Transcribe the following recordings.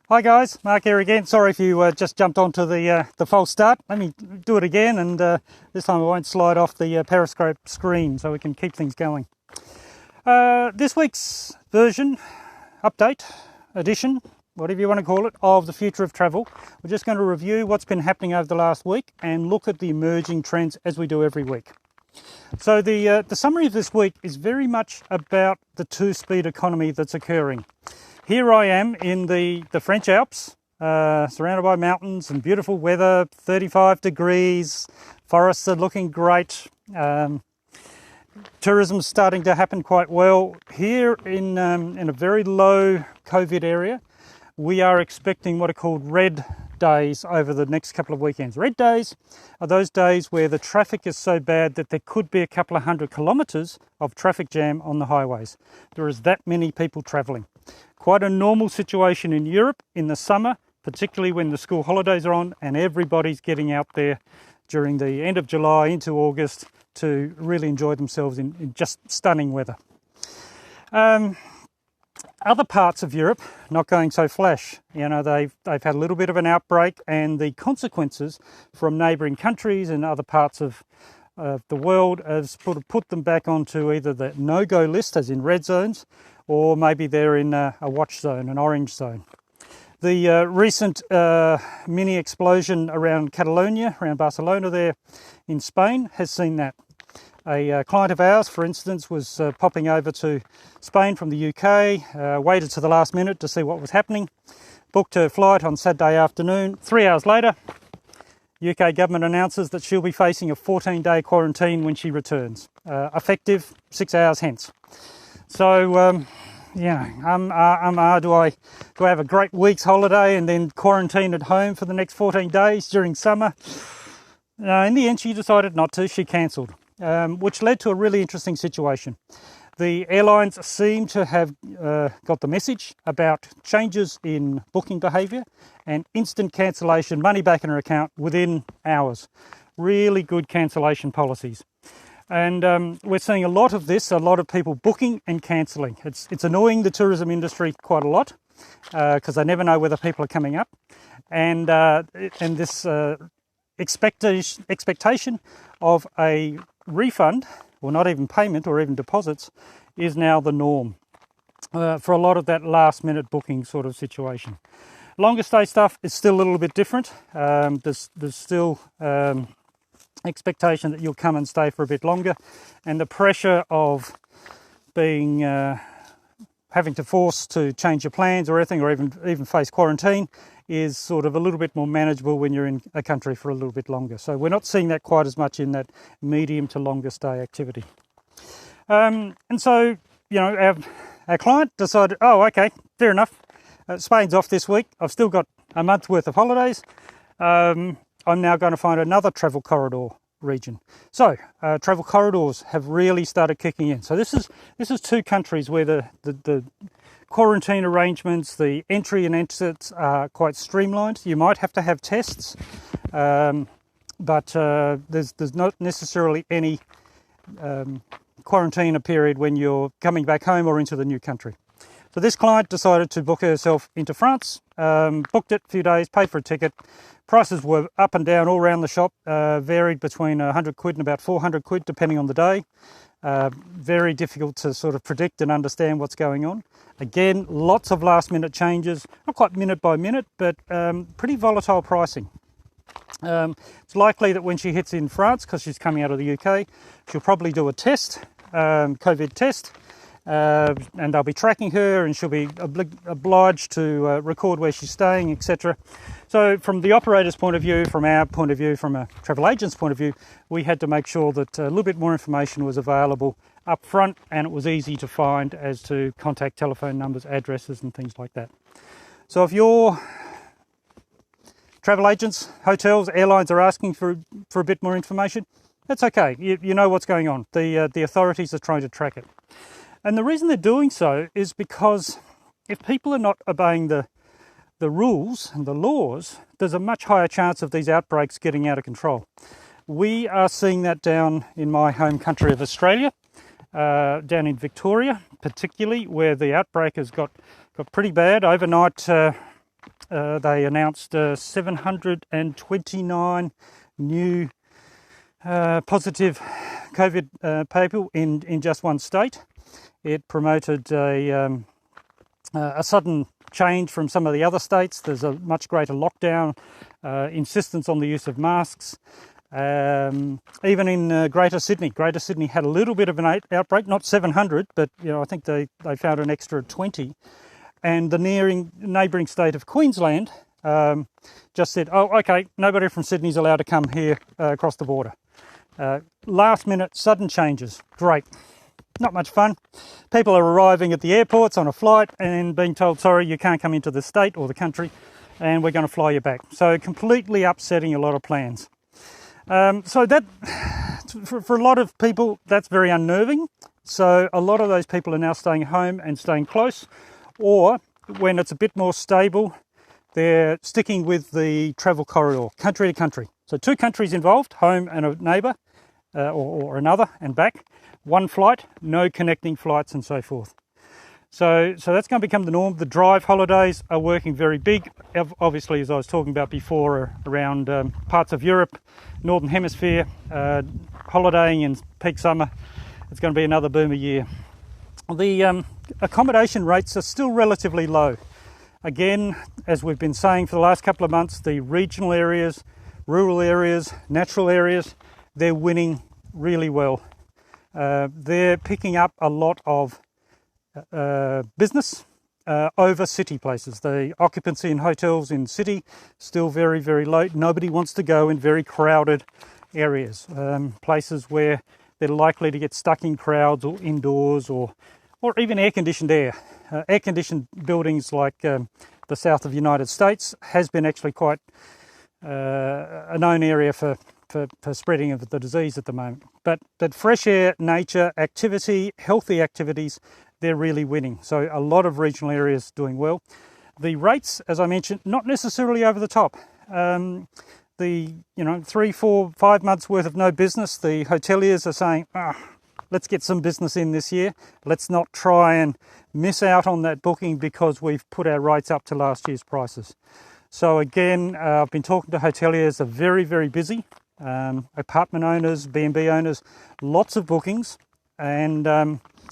Hi guys, Mark here again. Sorry if you just jumped onto the false start. Let me do it again, and this time I won't slide off the Periscope screen so we can keep things going. This week's version, update, edition, whatever you want to call it, of the future of travel. We're just going to review what's been happening over the last week and look at the emerging trends as we do every week. So the summary of this week is very much about the two-speed economy that's occurring. Here I am in the French Alps, surrounded by mountains and beautiful weather, 35 degrees, forests are looking great, tourism's starting to happen quite well. Here in a very low COVID area, we are expecting what are called red days over the next couple of weekends. Red days are those days where the traffic is so bad that there could be a couple of 100 kilometres of traffic jam on the highways. There is that many people travelling. Quite a normal situation in Europe in the summer, particularly when the school holidays are on and everybody's getting out there during the end of July into August to really enjoy themselves in just stunning weather. Other parts of Europe not going so flash. You know, they've had a little bit of an outbreak, and the consequences from neighbouring countries and other parts of the world has sort of put them back onto either the no-go list, as in red zones, or maybe they're in a watch zone, an orange zone. The recent mini explosion around Catalonia, around Barcelona there in Spain, has seen that. A client of ours, for instance, was popping over to Spain from the UK, waited to the last minute to see what was happening, booked her flight on Saturday afternoon. 3 hours later, UK government announces that she'll be facing a 14-day quarantine when she returns, effective 6 hours hence. So, do I have a great week's holiday and then quarantine at home for the next 14 days during summer? In the end, she decided not to. She cancelled, which led to a really interesting situation. The airlines seem to have got the message about changes in booking behaviour and instant cancellation, money back in her account within hours. Really good cancellation policies. And we're seeing a lot of this, a lot of people booking and cancelling. It's annoying the tourism industry quite a lot because they never know whether people are coming up. And this expectation of a refund, or not even payment or even deposits, is now the norm for a lot of that last minute booking sort of situation. Longer stay stuff is still a little bit different. There's still expectation that you'll come and stay for a bit longer, and the pressure of being having to force to change your plans or anything, or even face quarantine, is sort of a little bit more manageable when you're in a country for a little bit longer. So we're not seeing that quite as much in that medium to longer stay activity. And so, you know, our client decided, oh, okay, fair enough. Spain's off this week. I've still got a month's worth of holidays. I'm now going to find another travel corridor region. So travel corridors have really started kicking in. So this is two countries where the quarantine arrangements, the entry and exits are quite streamlined. You might have to have tests, but there's not necessarily any quarantine period when you're coming back home or into the new country. So this client decided to book herself into France, booked it a few days, paid for a ticket. Prices were up and down all around the shop, varied between 100 quid and about 400 quid depending on the day. Very difficult to sort of predict and understand what's going on. Again, lots of last minute changes, not quite minute by minute, but pretty volatile pricing. It's likely that when she hits in France, because she's coming out of the UK, she'll probably do a test, COVID test, and they'll be tracking her, and she'll be obliged to record where she's staying, etc. So from the operator's point of view, from our point of view, from a travel agent's point of view, we had to make sure that a little bit more information was available up front, and it was easy to find as to contact telephone numbers, addresses and things like that. So if your travel agents, hotels, airlines are asking for a bit more information, that's okay. You know what's going on. The authorities are trying to track it. And the reason they're doing so is because if people are not obeying the rules and the laws, there's a much higher chance of these outbreaks getting out of control. We are seeing that down in my home country of Australia, down in Victoria particularly, where the outbreak has got pretty bad. Overnight, they announced 729 new positive COVID people in just one state. It promoted a sudden change from some of the other states. There's a much greater lockdown, insistence on the use of masks. Even in Greater Sydney had a little bit of an outbreak, not 700, but I think they found an extra 20. And the neighbouring state of Queensland just said, oh, okay, nobody from Sydney's allowed to come here across the border. Last minute, sudden changes. Great. Not much fun. People are arriving at the airports on a flight and being told, sorry, you can't come into the state or the country and we're going to fly you back. So completely upsetting a lot of plans. So that, for a lot of people, that's very unnerving. So a lot of those people are now staying home and staying close, or when it's a bit more stable, they're sticking with the travel corridor, country to country. So 2 countries involved, home and a neighbour, or another and back. 1 flight, no connecting flights and so forth. So that's going to become the norm. The drive holidays are working very big. Obviously, as I was talking about before, around parts of Europe, Northern Hemisphere, holidaying in peak summer. It's going to be another boomer year. The accommodation rates are still relatively low. Again, as we've been saying for the last couple of months, the regional areas, rural areas, natural areas, they're winning really well. They're picking up a lot of business over city places. The occupancy in hotels in city still very, very low. Nobody wants to go in very crowded areas, places where they're likely to get stuck in crowds or indoors or even air-conditioned air. Air-conditioned buildings like the south of the United States has been actually quite a known area for spreading of the disease at the moment. But fresh air, nature, activity, healthy activities, they're really winning. So a lot of regional areas doing well. The rates, as I mentioned, not necessarily over the top. The 3, 4, 5 months worth of no business, the hoteliers are saying, let's get some business in this year. Let's not try and miss out on that booking because we've put our rates up to last year's prices. So again, I've been talking to hoteliers, are very, very busy. Apartment owners, B&B owners, lots of bookings and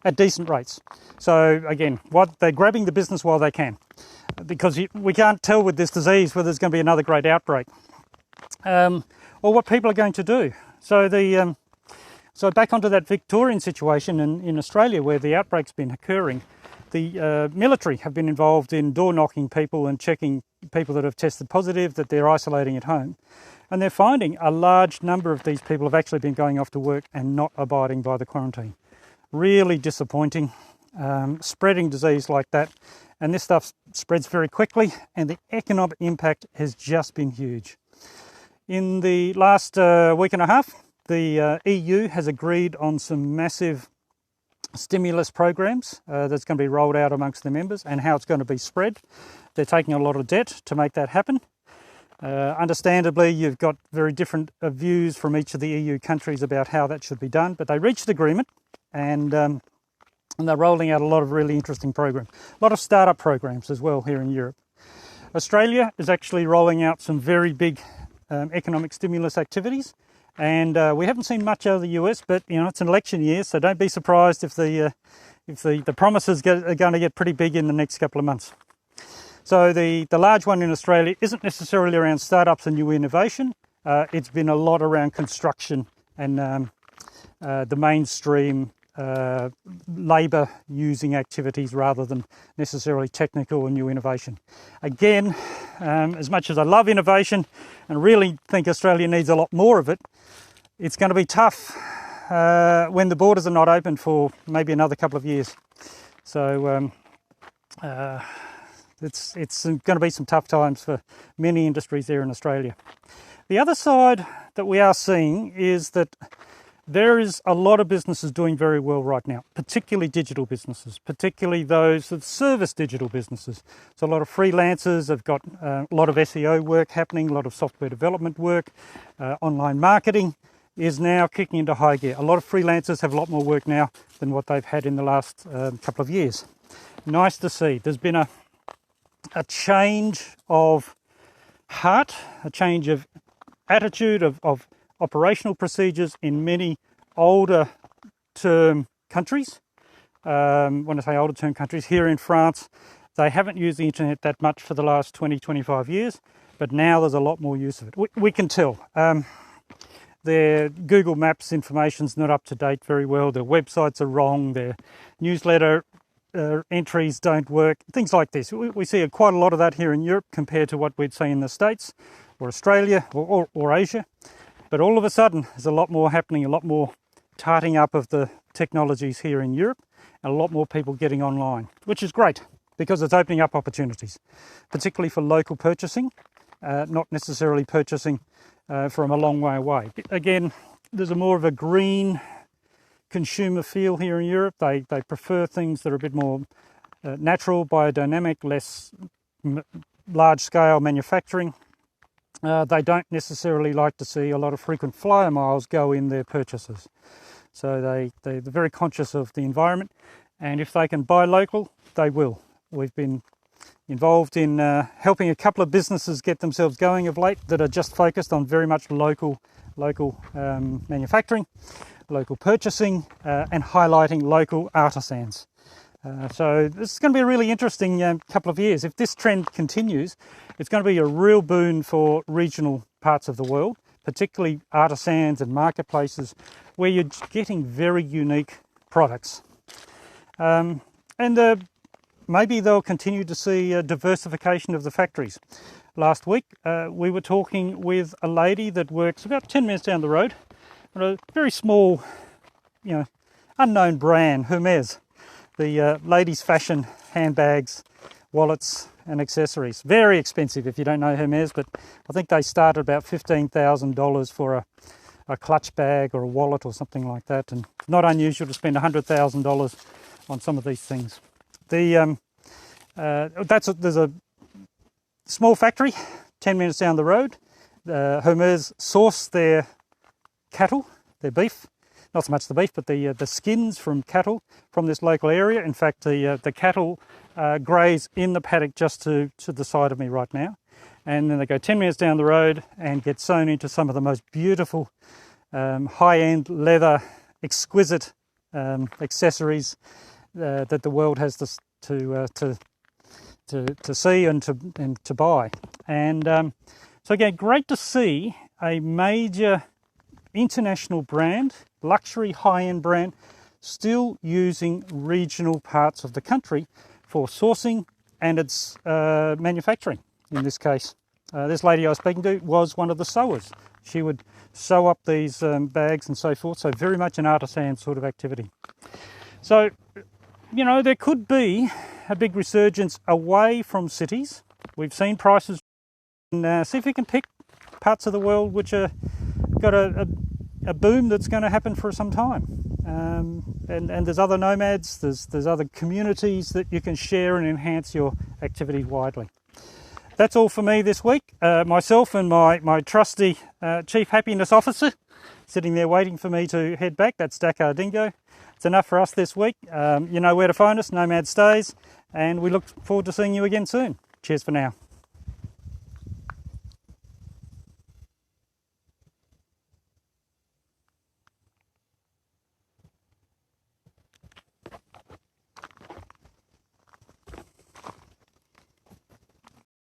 at decent rates. So again, they're grabbing the business while they can, because we can't tell with this disease whether there's going to be another great outbreak or what people are going to do. So so back onto that Victorian situation in Australia where the outbreak's been occurring, the military have been involved in door knocking people and checking people that have tested positive, that they're isolating at home. And they're finding a large number of these people have actually been going off to work and not abiding by the quarantine. Really disappointing, spreading disease like that. And this stuff spreads very quickly and the economic impact has just been huge. In the last week and a half, the EU has agreed on some massive stimulus programs that's going to be rolled out amongst the members and how it's going to be spread. They're taking a lot of debt to make that happen. Understandably, you've got very different views from each of the EU countries about how that should be done, but they reached agreement and they're rolling out a lot of really interesting programs. A lot of startup programs as well here in Europe. Australia is actually rolling out some very big economic stimulus activities, and we haven't seen much out of the US, but it's an election year, so don't be surprised if the promises are going to get pretty big in the next couple of months. So the large one in Australia isn't necessarily around startups and new innovation. It's been a lot around construction and the mainstream labour using activities rather than necessarily technical and new innovation. Again, as much as I love innovation and really think Australia needs a lot more of it, it's going to be tough when the borders are not open for maybe another couple of years. So it's going to be some tough times for many industries there in Australia. The other side that we are seeing is that there is a lot of businesses doing very well right now, particularly digital businesses, particularly those that service digital businesses. So a lot of freelancers have got a lot of SEO work happening, a lot of software development work, online marketing is now kicking into high gear. A lot of freelancers have a lot more work now than what they've had in the last couple of years. Nice to see. There's been a change of heart, a change of attitude, of operational procedures in many older term countries. When I say older term countries, here in France, they haven't used the internet that much for the last 20, 25 years, but now there's a lot more use of it. We can tell. Their Google Maps information's not up to date very well, their websites are wrong, their newsletter entries don't work, things like this. We see quite a lot of that here in Europe compared to what we'd see in the States or Australia or Asia. But all of a sudden, there's a lot more happening, a lot more tarting up of the technologies here in Europe, and a lot more people getting online, which is great because it's opening up opportunities, particularly for local purchasing, not necessarily purchasing from a long way away. Again, there's more of a green consumer feel here in Europe. They prefer things that are a bit more natural, biodynamic, less large-scale manufacturing. They don't necessarily like to see a lot of frequent flyer miles go in their purchases. So they're very conscious of the environment, and if they can buy local, they will. We've been involved in helping a couple of businesses get themselves going of late that are just focused on very much local manufacturing, local purchasing, and highlighting local artisans. So this is going to be a really interesting couple of years. If this trend continues, it's going to be a real boon for regional parts of the world, particularly artisans and marketplaces where you're getting very unique products. Maybe they'll continue to see a diversification of the factories. Last week, we were talking with a lady that works about 10 minutes down the road on a very small, unknown brand, Hermes. The ladies' fashion handbags, wallets and accessories. Very expensive if you don't know Hermes, but I think they start at about $15,000 for a clutch bag or a wallet or something like that, and not unusual to spend $100,000 on some of these things. There's a small factory 10 minutes down the road. Hermes source their cattle, their beef, not so much the beef, but the skins from cattle from this local area. In fact, the cattle graze in the paddock just to the side of me right now. And then they go 10 minutes down the road and get sewn into some of the most beautiful high-end leather, exquisite accessories that the world has to see and to buy. And so again, great to see a major international brand, luxury high-end brand, still using regional parts of the country for sourcing and its manufacturing. In this case, this lady I was speaking to was one of the sewers. She would sew up these bags and so forth, so very much an artisan sort of activity. So, there could be a big resurgence away from cities. We've seen prices, and see if we can pick parts of the world which are got a boom that's going to happen for some time. And there's other nomads, there's other communities that you can share and enhance your activity widely. That's all for me this week. Myself and my trusty Chief Happiness Officer sitting there waiting for me to head back. That's Dakar Dingo. It's enough for us this week. You know where to find us, Nomad Stays, and we look forward to seeing you again soon. Cheers for now.